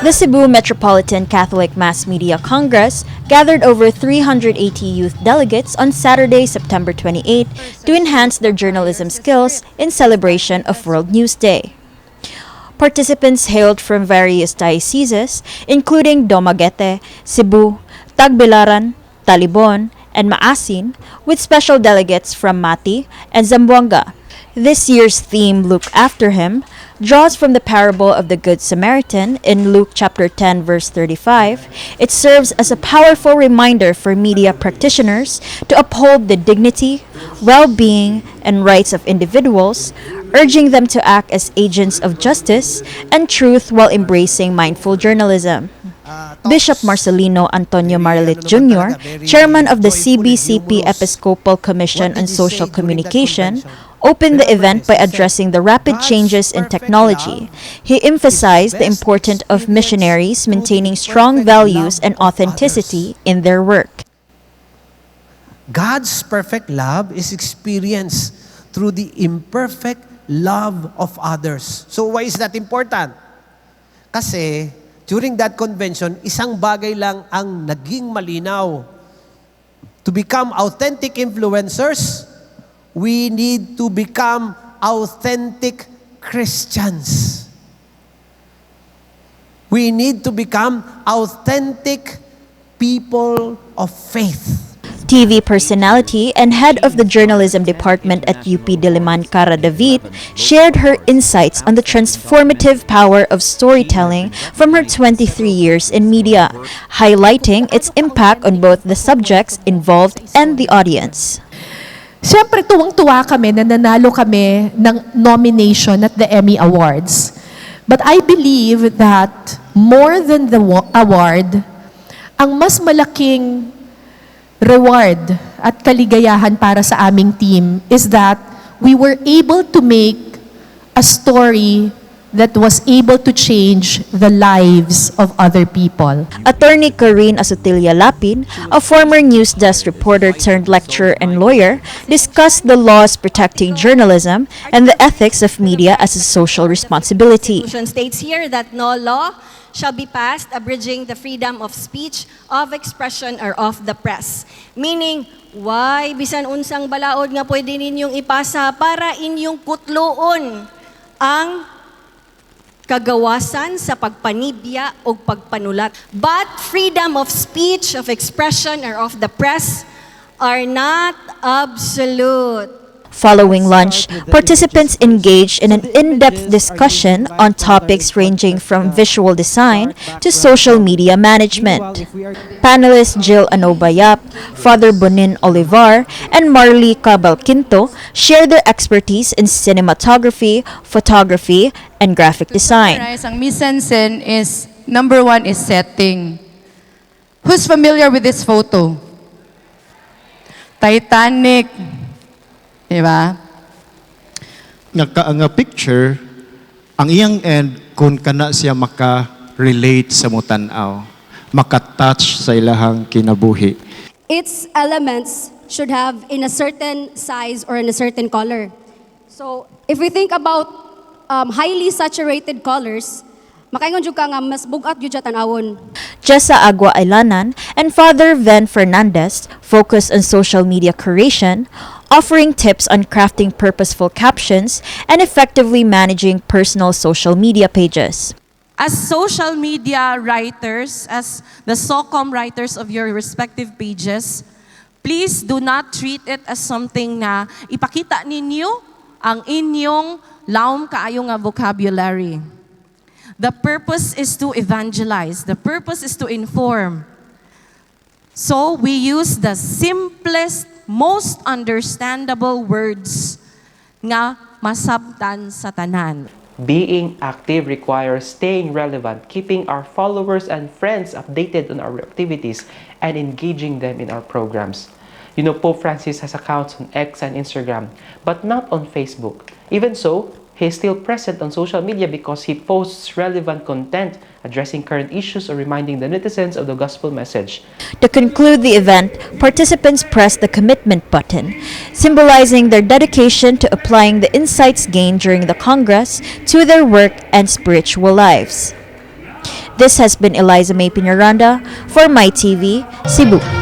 The Cebu Metropolitan Catholic Mass Media Congress gathered over 380 youth delegates on Saturday, September 28, to enhance their journalism skills in celebration of World News Day. Participants hailed from various dioceses, including Dumaguete, Cebu, Tagbilaran, Talibon, and Maasin, with special delegates from Mati and Zamboanga. This year's theme, Look After Him, draws from the parable of the Good Samaritan in Luke chapter 10 verse 35. It serves as a powerful reminder for media practitioners to uphold the dignity, well-being, and rights of individuals, urging them to act as agents of justice and truth while embracing mindful journalism. Bishop Marcelino Antonio Marilit Jr., chairman of the CBCP Episcopal Commission on Social Communication, opened the event by addressing the rapid changes in technology. He emphasized the importance of missionaries maintaining strong values and authenticity in their work. God's perfect love is experienced through the imperfect love of others. So why is that important? Kasi during that convention, isang bagay lang ang naging malinaw. To become authentic influencers, we need to become authentic Christians. We need to become authentic people of faith. TV personality and head of the journalism department at UP Diliman, Cara David, shared her insights on the transformative power of storytelling from her 23 years in media, highlighting its impact on both the subjects involved and the audience. Siyempre, tuwang-tuwa kami na nanalo kami ng nomination at the Emmy Awards. But I believe that more than the award, ang mas malaking reward at kaligayahan para sa aming team is that we were able to make a story that was able to change the lives of other people. Attorney Corinne Asutilla Lapin, a former news desk reporter turned lecturer and lawyer, discussed the laws protecting journalism and the ethics of media as a social responsibility. The Constitution states here that no law shall be passed abridging the freedom of speech, of expression, or of the press. Meaning, why bisan unsang balaod nga pwede ninyong ipasa para inyong kutloon ang kagawasan sa pagpanibya o pagpanulat. But freedom of speech, of expression, or of the press are not absolute. Following lunch, participants engaged in an in-depth discussion on topics ranging from visual design to social media management. Panelists Jill Anobayap, Father Bonin Olivar, and Marley Cabalquinto shared their expertise in cinematography, photography, and graphic design. Ang mise-en-scène is, number one is setting. Who's familiar with this photo? Titanic. Diba? Nga picture, ang iyang end, kung kana siya maka-relate sa mutanaw, maka-touch sa ilahang kinabuhi. Its elements should have in a certain size or in a certain color. So, if we think about highly saturated colors, makaingon jud ka nga mas bugat jud tanawon. Jessa Agua Ilanan and Father Ven Fernandez focused on social media curation, offering tips on crafting purposeful captions and effectively managing personal social media pages. As social media writers, as the SOCOM writers of your respective pages, please do not treat it as something na ipakita ninyo ang inyong laom kaayo nga vocabulary. The purpose is to evangelize. The purpose is to inform. So we use the simplest, most understandable words nga masabtan sa tanan. Being active requires staying relevant, keeping our followers and friends updated on our activities, and engaging them in our programs. You know, Pope Francis has accounts on X and Instagram, but not on Facebook. Even so, he is still present on social media because he posts relevant content addressing current issues or reminding the netizens of the gospel message. To conclude the event, participants pressed the commitment button, symbolizing their dedication to applying the insights gained during the Congress to their work and spiritual lives. This has been Eliza May Piñaranda for My TV, Cebu.